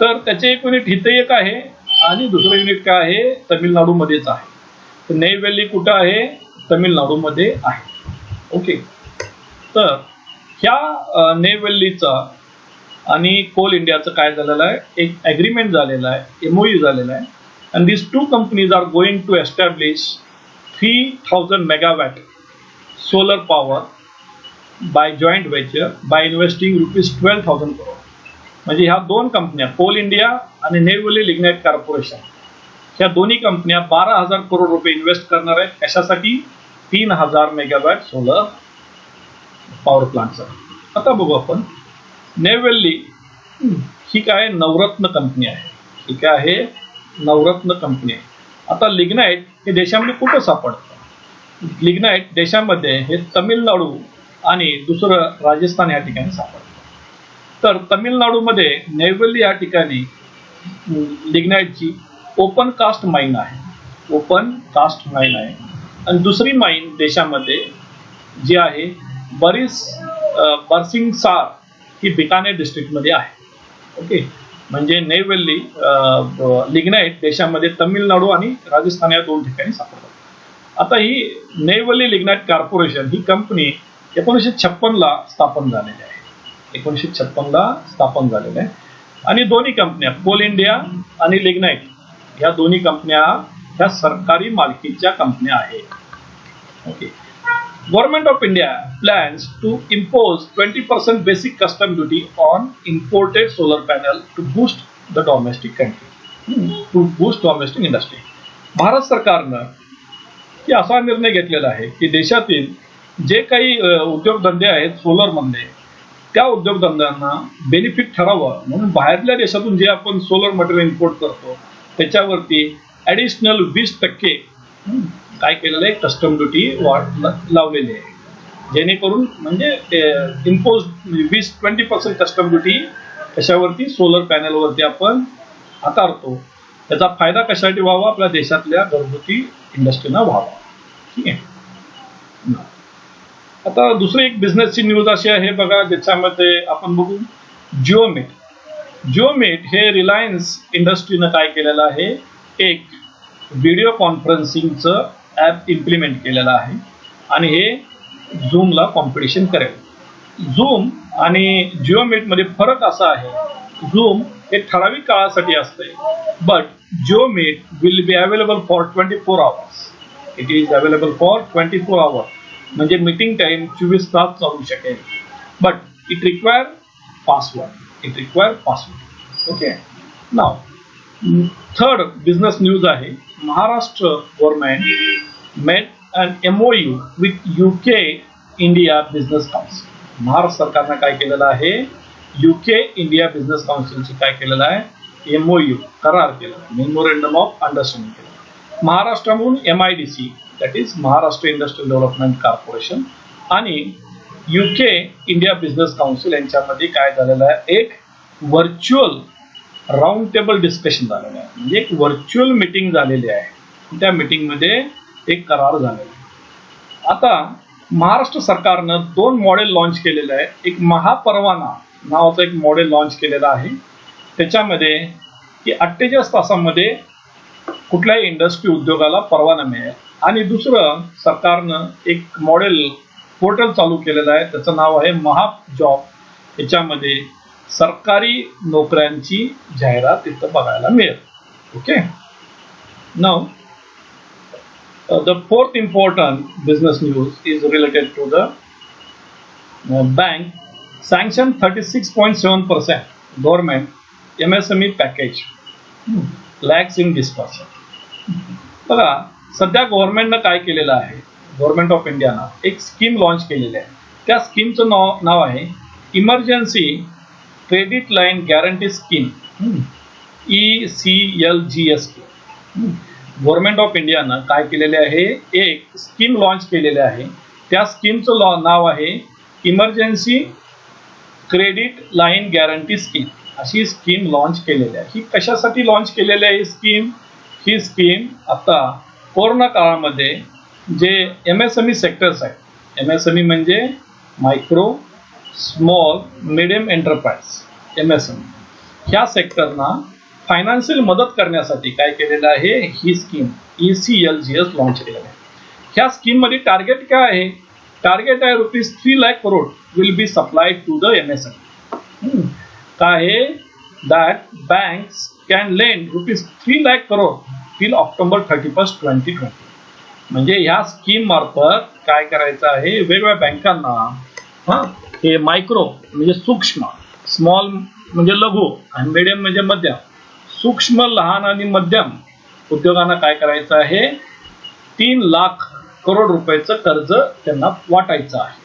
तर त्याचे एक युनिट इथे एक आहे आणि दुसरं युनिट काय आहे, तमिळनाडू मध्येच आहे. तर नेव्हली कुठं आहे, तमिळनाडू मध्ये आहे. ओके. तर ह्या नेव्हलीचा आणि कोल इंडियाचं काय झालेलं आहे, एक ॲग्रीमेंट झालेला आहे, MOU झालेला आहे. And this 2 companies are going to establish 3000 megawatt solar power by joint venture by investing rupees 12,000 crore. म्हणजे ह्या 2 कंपन्या कोल इंडिया आणि नेव्हली लिग्नाइट कॉर्पोरेशन ह्या दोन्ही कंपन्या 12,000 करोड रुपये इन्व्हेस्ट करणार आहेत. कशासाठी, 3000 मेगावॅट सोलर पॉवर प्लांटसाठी. आता बघू आपण नेव्हली ही काय नवरत्न कंपनी आहे. ही काय आहे, नवरत्न कंपनी आहे. आता लिग्नाइट हे देशामध्ये कुठं सापडतं, लिग्नाइट देशामध्ये हे तमिळनाडू आणि दुसरं राजस्थान या ठिकाणी सापडतं. तर तमिळनाडूमध्ये नेव्हली या ठिकाणी लिग्नाइटची ओपन कास्ट माइन आहे. ओपन कास्ट माइन आहे. आणि दुसरी माइन देशामध्ये जी आहे बरसिंगसार ही बिकानेर डिस्ट्रिक्टमध्ये आहे. ओके. म्हणजे नेव्हली लिग्नाइट देशामध्ये तमिळनाडू आणि राजस्थान या 2 ठिकाणी सापडतात. आता ही नेव्हली लिग्नाइट कॉर्पोरेशन ही कंपनी 1956 ला स्थापन झालेली आहे. 1956 ला स्थापन झालेली आहे. आणि दोन्ही कंपन्या कोल इंडिया आणि लिग्नाइट या दोन्ही कंपन्या ह्या सरकारी मालकीच्या कंपन्या आहेत. Okay. Government of India plans to impose 20% basic custom duty on imported solar panel to boost the domestic country, to boost domestic industry. Bharat सरकारनं की असा निर्णय घेतलेला आहे की देशातील जे काही उद्योगधंदे आहेत सोलरमध्ये त्या उद्योगधंद्यांना बेनिफिट ठरावं म्हणून बाहेरल्या देशातून जे आपण सोलर मटेरियल इम्पोर्ट करतो त्याच्यावरती ॲडिशनल 20% काय केलेलं आहे, कस्टम ड्युटी लावलेली आहे. जेणेकरून म्हणजे इम्पोज 20% कस्टम ड्युटी कशावरती, सोलर पॅनलवरती आपण आकारतो. त्याचा फायदा कशासाठी व्हावा, आपल्या देशातल्या घरगुती इंडस्ट्रीना व्हावा. ठीक आहे. आता दुसरी एक बिझनेसची न्यूज अशी आहे बघा, ज्याच्यामध्ये आपण बघू जिओमेट. जिओमेट हे रिलायन्स इंडस्ट्रीनं काय केलेलं आहे, एक व्हिडिओ कॉन्फरन्सिंगचं ॲप इम्प्लिमेंट केलेलं आहे आणि हे झूमला कॉम्पिटिशन करेल. झूम आणि जिओमेटमध्ये फरक असा आहे, झूम हे ठराविक काळासाठी असते, but JioMeet will be available for 24 hours. It is available for 24 hours. म्हणजे मीटिंग टाइम 24 तास चालू शकेल, but it require password. It require password. Okay. Now third business news आहे, Maharashtra government made an MOU with UK India business council. Maharashtra सरकारनं काय केलेलं आहे, UK India business काउन्सिलची काय केलेलं आहे, MOU करार केला, मेमोरेंडम ऑफ अंडरस्टँडिंग केलं. महाराष्ट्रामधून MIDC that is Maharashtra industrial development corporation आणि UK इंडिया बिझनेस काउन्सिल यांच्यामध्ये काय झालेलं आहे, एक व्हर्च्युअल राऊंड टेबल डिस्कशन झालेलं आहे. म्हणजे एक व्हर्च्युअल मीटिंग झालेली आहे. त्या मीटिंगमध्ये एक करार झालेला आहे. आता महाराष्ट्र सरकारनं 2 मॉडेल लॉन्च केलेलं आहे. एक महापरवाना नावाचं एक मॉडेल लॉन्च केलेलं आहे. त्याच्यामध्ये की 48 तासामध्ये कुठल्याही इंडस्ट्री उद्योगाला परवाना मिळेल. आणि दुसरं सरकारनं एक मॉडेल पोर्टल चालू केलेलं आहे, त्याचं नाव आहे महाप जॉब. याच्यामध्ये सरकारी नोकऱ्यांची जाहिरात इथं बघायला मिळेल. Okay. Now the fourth important business news is related to the bank sanction 36.7% government MSME package lags in disbursement. बघा, सध्या गव्हर्नमेंटनं काय केलेलं आहे, गव्हर्नमेंट ऑफ इंडियानं एक स्कीम लॉन्च केलेली आहे. त्या स्कीमचं नाव आहे emergency credit line guarantee scheme, ECLGS. Government of इंडियानं काय केलेले आहे, एक स्कीम लॉन्च केलेली आहे. त्या स्कीमचं नाव आहे emergency credit line guarantee scheme. अशी स्कीम लॉन्च केलेली आहे. ही कशासाठी लॉन्च केलेली आहे स्कीम? ही स्कीम आता कोरोना काळामध्ये जे MSME सेक्टर्स आहेत, MSME म्हणजे micro small medium enterprise, MSME, ह्या सेक्टरना फायनान्शियल मदत करण्यासाठी काय केलेलं आहे, ही स्कीम ECLGS लॉन्च केलेलं आहे. ह्या स्कीम मध्ये टार्गेट काय आहे? टार्गेट आहे ₹3 lakh crore will be supplied to the MSME. काय आहे? That banks can lend ₹3 lakh crore till October 31, 2020. म्हणजे ह्या स्कीम मार्फत काय करायचं आहे, वेगवेगळ्या बँकांना हे मायक्रो म्हणजे सूक्ष्म, स्मॉल म्हणजे लघु आणि मिडियम म्हणजे मध्यम, सूक्ष्म, लहान आणि मध्यम उद्योगांना काय करायचं आहे, 3 लाख करोड रुपयाचं कर्ज त्यांना वाटायचं आहे.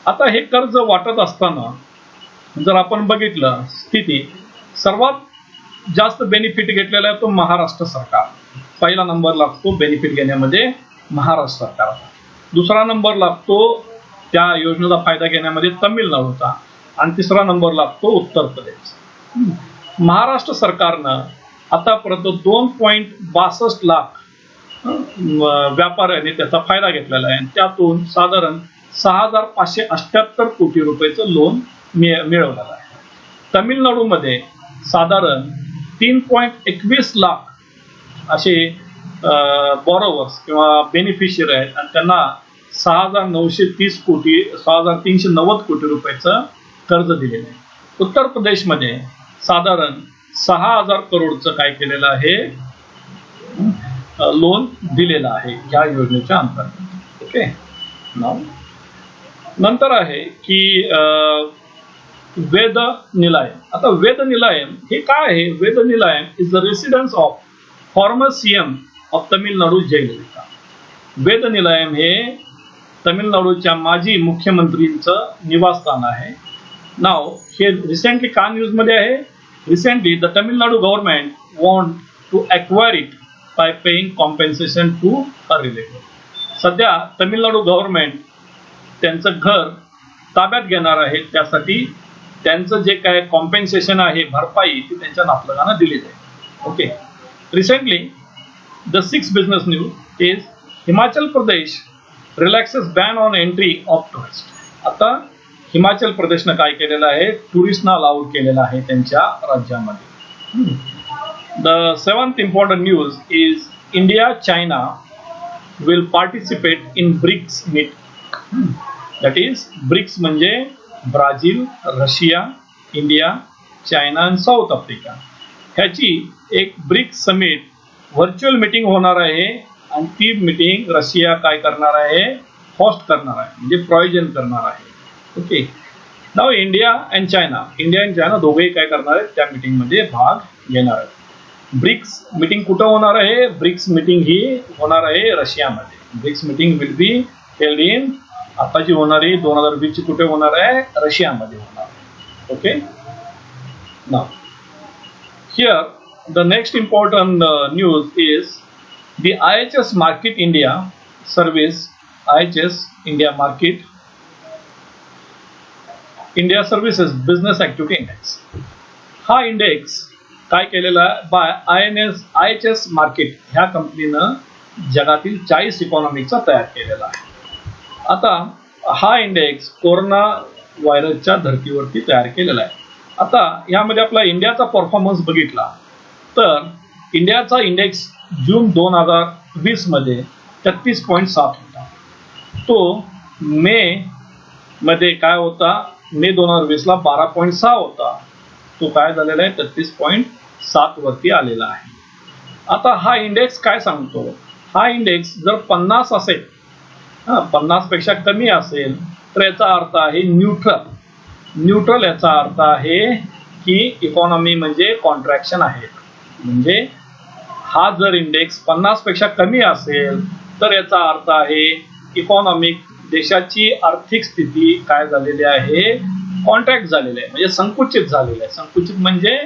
आता हे कर्ज वाटत असताना जर आपण बघितलं स्थिती, सर्वात जास्त बेनिफिट घेतलेला आहे तो महाराष्ट्र सरकार. पहिला नंबर लागतो बेनिफिट घेण्यामध्ये महाराष्ट्र सरकार. दुसरा नंबर लागतो त्या योजनेचा फायदा घेण्यामध्ये तामिळनाडूचा आणि तिसरा नंबर लागतो उत्तर प्रदेश. महाराष्ट्र सरकारनं आतापर्यंत 2.62 लाख व्यापाऱ्यांनी त्याचा फायदा घेतलेला आहे. त्यातून साधारण 6,578 कोटी रुपयाचं लोन मिळवलेलं आहे. तामिळनाडूमध्ये साधारण 3.21 लाख असे बॉरोवर्स किंवा बेनिफिशियरी आहेत आणि त्यांना 6,930 कोटी 6,390 कोटी रुपयाचं कर्ज दिलेलं आहे. उत्तर प्रदेशमध्ये साधारण 6,000 करोडचं काय केलेलं आहे, लोन दिलेलं आहे या योजनेच्या अंतर्गत. ओके. नंतर आहे की वेद निलायम. आता वेद निलायम हे काय आहे? Veda Nilayam is the residence of former CM of Tamil Nadu Jayalalithaa. Veda Nilayam हे तमिळनाडूच्या माजी मुख्यमंत्रींचं निवासस्थान आहे. नाव हे रिसेंटली का न्यूज मध्ये आहे? Recently the Tamil Nadu government want to acquire it by paying compensation to a relative. सध्या तमिळनाडू गव्हर्नमेंट त्यांचं घर ताब्यात घेणार आहे, त्यासाठी त्यांचं जे काय कॉम्पेन्सेशन आहे, भरपाई, ती त्यांच्या नातलगांना दिली जाईल. Okay. Recently the 6th business news is Himachal Pradesh relaxes ban on entry of tourist. आता हिमाचल प्रदेशनं काय केलेलं आहे, टुरिस्टना अलाउड केलेलं आहे त्यांच्या राज्यामध्ये. The 7th important news is India China will participate in BRICS meet. That is BRICS म्हणजे ब्राझील, रशिया, इंडिया, चायना आणि साऊथ आफ्रिका. ह्याची एक ब्रिक्स समिट व्हर्च्युअल मीटिंग होणार आहे आणि ती मीटिंग रशिया काय करणार आहे, होस्ट करणार आहे, म्हणजे प्रायोजन करणार आहे. Okay. Now India and China दोघेही काय करणार आहेत, त्या मीटिंग मध्ये भाग घेणार आहेत. ब्रिक्स मीटिंग कुठं होणार आहे? ब्रिक्स मीटिंग ही होणार आहे रशियामध्ये. BRICS meeting will be held in, आता जी होणारी 2020 ची कुठे होणार आहे? रशियामध्ये होणार आहे. Okay. Now here the next important news is the IHS market India service, IHS India market India services business activity index. हा इंडेक्स काय केलेला आहे बाय IHS मार्केट ह्या कंपनीनं जगातील 40 इकॉनॉमीचा तयार केलेला आहे. आता हा इंडेक्स कोरोना व्हायरसच्या धर्तीवरती तयार केलेला आहे. आता यामध्ये आपला इंडियाचा परफॉर्मन्स बघितला तर इंडियाचा इंडेक्स जून 2020 मध्ये 33.7 होता. तो मे मध्ये काय होता, मे 2020 ला 12.6 होता, तो काय झालेला आहे 33.7 वरती आलेला आहे. आता हा इंडेक्स काय सांगतो, हा इंडेक्स जर 50 असेल, 50 पेक्षा कमी असेल तर याचा अर्थ आहे न्यूट्रल. न्यूट्रल याचा अर्थ आहे की इकॉनॉमी म्हणजे कॉन्ट्रॅक्शन आहे. म्हणजे हा जर इंडेक्स 50 पेक्षा कमी असेल तर याचा अर्थ आहे इकॉनॉमिक, देशाची आर्थिक स्थिती काय झालेली आहे, कॉन्ट्रॅक्ट झालेली आहे, म्हणजे संकुचित झालेलं आहे. संकुचित म्हणजे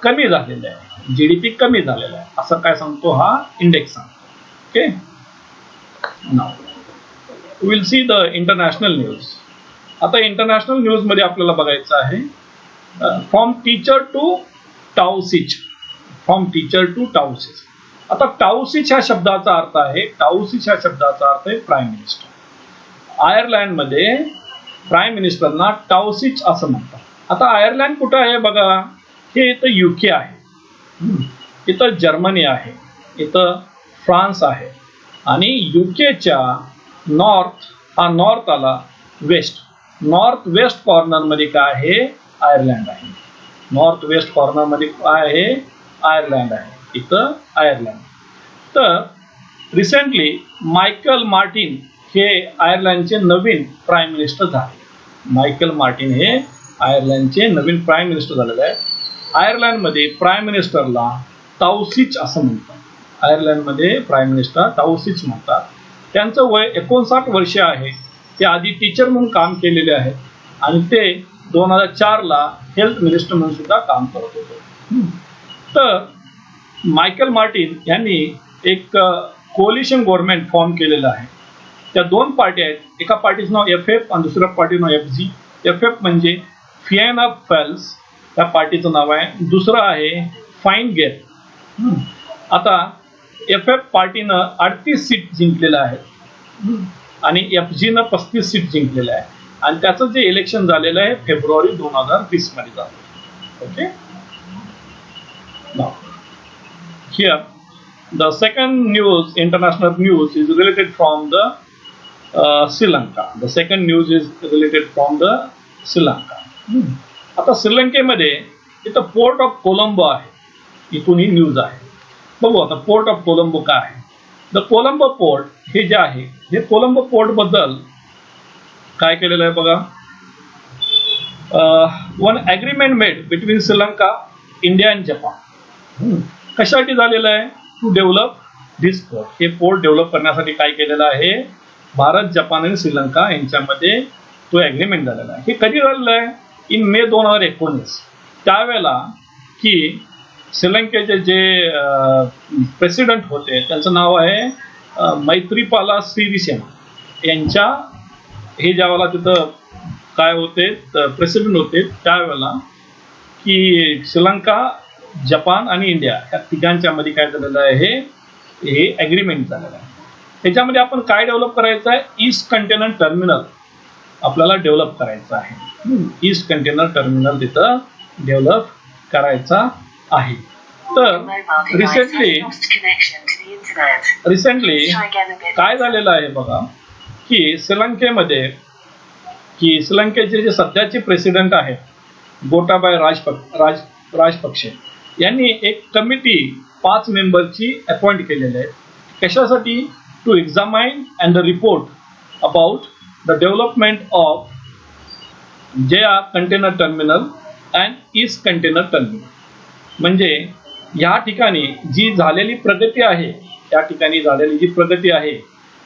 कमी झालेलं आहे, जीडीपी कमी झालेला आहे, असं काय सांगतो हा इंडेक्स सांगतो. Okay, now will see the international news. आता इंटरनॅशनल न्यूज मध्ये आपल्याला बघायचं आहे from teacher to Taoiseach. From teacher to Taoiseach. आता टाउसिच ह्या शब्दाचा अर्थ आहे, टाउसिच ह्या शब्दाचा अर्थ आहे प्राईम मिनिस्टर. आयर्लंड मध्ये प्राईम मिनिस्टरना टाउसिच असं म्हणतात. आता आयर्लंड कुठं आहे बघा, हे इथं युके आहे, इथं जर्मनी आहे, इथं फ्रान्स आहे, आणि युकेच्या नॉर्थ, हा नॉर्थ आला, वेस्ट, नॉर्थ वेस्ट कॉर्नर मध्ये काय आहे, आयर्लंड आहे. नॉर्थ वेस्ट कॉर्नर मध्ये काय आहे, आयर्लंड आहे, इथं आयर्लंड. तर रिसेंटली मायकल मार्टिन हे आयर्लंडचे नवीन प्राईम मिनिस्टर झाले. मायकल मार्टिन हे आयर्लंडचे नवीन प्राईम मिनिस्टर झालेले आहे. आयर्लंडमध्ये प्राईम मिनिस्टरला टाउसिच असं म्हणतात. आयर्लंडमध्ये प्राईम मिनिस्टर टाउसिच म्हणतात. त्यांचं वय 59 वर्ष आहे. ते आधी टीचर म्हणून काम केलेले आहेत आणि ते 2004 ला हेल्थ मिनिस्टर म्हणून सुद्धा काम करत होते. तर मायकल मार्टिन यांनी एक कोलिशन गव्हर्नमेंट फॉर्म केलेलं आहे. त्या दोन पार्टी आहेत, एका पार्टीचं नाव FF आणि दुसऱ्या पार्टीचं नाव FG. FF म्हणजे फिएना फेल्स या पार्टीचं नाव आहे, दुसरं आहे फाईन गेल. आता FF पार्टीनं 38 सीट जिंकलेलं आहे आणि FG न 35 सीट जिंकलेलं आहे, आणि त्याचं जे इलेक्शन झालेलं आहे फेब्रुवारी 2020 मध्ये झालं. Okay, now here the second news, international news, is related from the Sri Lanka. The second news is related from the Sri Lanka. आता श्रीलंकेमध्ये इथं पोर्ट ऑफ कोलंबो आहे, इथून ही न्यूज आहे. बघू आता पोर्ट ऑफ कोलंबो काय आहे. द कोलंबो पोर्ट हे जे आहे, हे कोलंबो पोर्ट बद्दल काय केलेलं आहे बघा. One agreement made between Sri Lanka, India and Japan. कशासाठी झालेलं आहे, टू डेव्हलप दिस पोर्ट. हे पोर्ट डेव्हलप करण्यासाठी काय केलेलं आहे, भारत, जपान आणि श्रीलंका यांच्यामध्ये तो ॲग्रीमेंट झालेला आहे. हे कधी झालेलं आहे, इन मे 2019. त्यावेळेला की श्रीलंकेचे जे प्रेसिडेंट होते त्यांचं नाव आहे मैत्रीपाला सिरिसेना. यांच्या हे ज्यावेळेला तिथं काय होते प्रेसिडेंट होते त्यावेळेला की श्रीलंका, जपान आणि इंडिया या तिघांच्या मध्ये काय झालेलं आहे, हे ॲग्रीमेंट झालेलं आहे. त्याच्यामध्ये आपण काय डेव्हलप करायचं आहे, ईस्ट कंटेनर टर्मिनल आपल्याला डेव्हलप करायचं आहे. ईस्ट कंटेनर टर्मिनल तिथं डेव्हलप करायचा आहे. तर रिसेंटली काय झालेलं आहे बघा, की श्रीलंकेमध्ये की श्रीलंकेचे जे सध्याचे प्रेसिडेंट आहेत गोटाबाय राजपक्षे यांनी एक कमिटी 5 मेंबरची अपॉइंट केलेली आहे. कशासाठी, to examine and the report about the development of जेआ container terminal and east container terminal. म्हणजे या ठिकाणी जी झालेली प्रगती आहे, या ठिकाणी झालेली जी प्रगती आहे,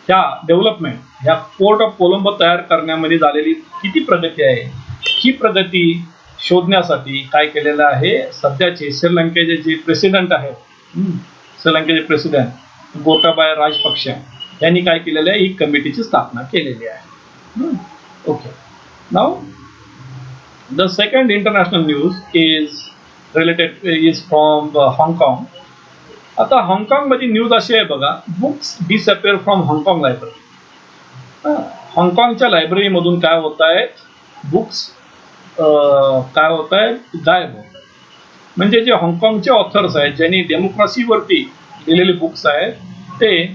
ह्या डेव्हलपमेंट, ह्या पोर्ट ऑफ कोलंबो तयार करण्यामध्ये झालेली किती प्रगती आहे, ही प्रगती शोधण्यासाठी काय केलेलं आहे, सध्याचे श्रीलंकेचे जे प्रेसिडेंट आहेत, श्रीलंकेचे प्रेसिडेंट गोटाबाया राजपक्षे यांनी काय केलेलं आहे, ही कमिटीची स्थापना केलेली आहे. Okay, now the second international news is from हाँगकाँग. आता हाँगकाँग मध्ये न्यूज अशी आहे बघा, बुक्स डिसअपिअर फ्रॉम हाँगकाँग लायब्ररी. हाँगकाँगच्या लायब्ररीमधून काय होत आहेत, बुक्स काय होत आहेत, गायब होत. म्हणजे जे हाँगकाँगचे ऑथर्स आहेत ज्यांनी डेमोक्रेसीवरती लिहिलेले बुक्स आहेत ते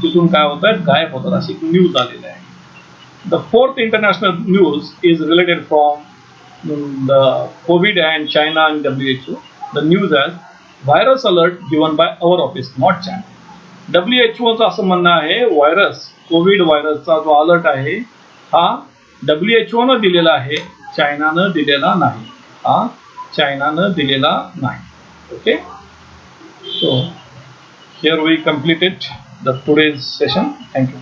तिथून काय होत आहेत, गायब होतात, अशी न्यूज आलेली आहे. The fourth international news is related from the COVID and China and WHO. The news as virus alert given by our office, not China. WHOचं असं म्हणणं आहे कोविड व्हायरसचा जो अलर्ट आहे हा WHO दिलेला आहे, चायनानं दिलेला नाही. Okay, so here we completed the today's session. Thank you.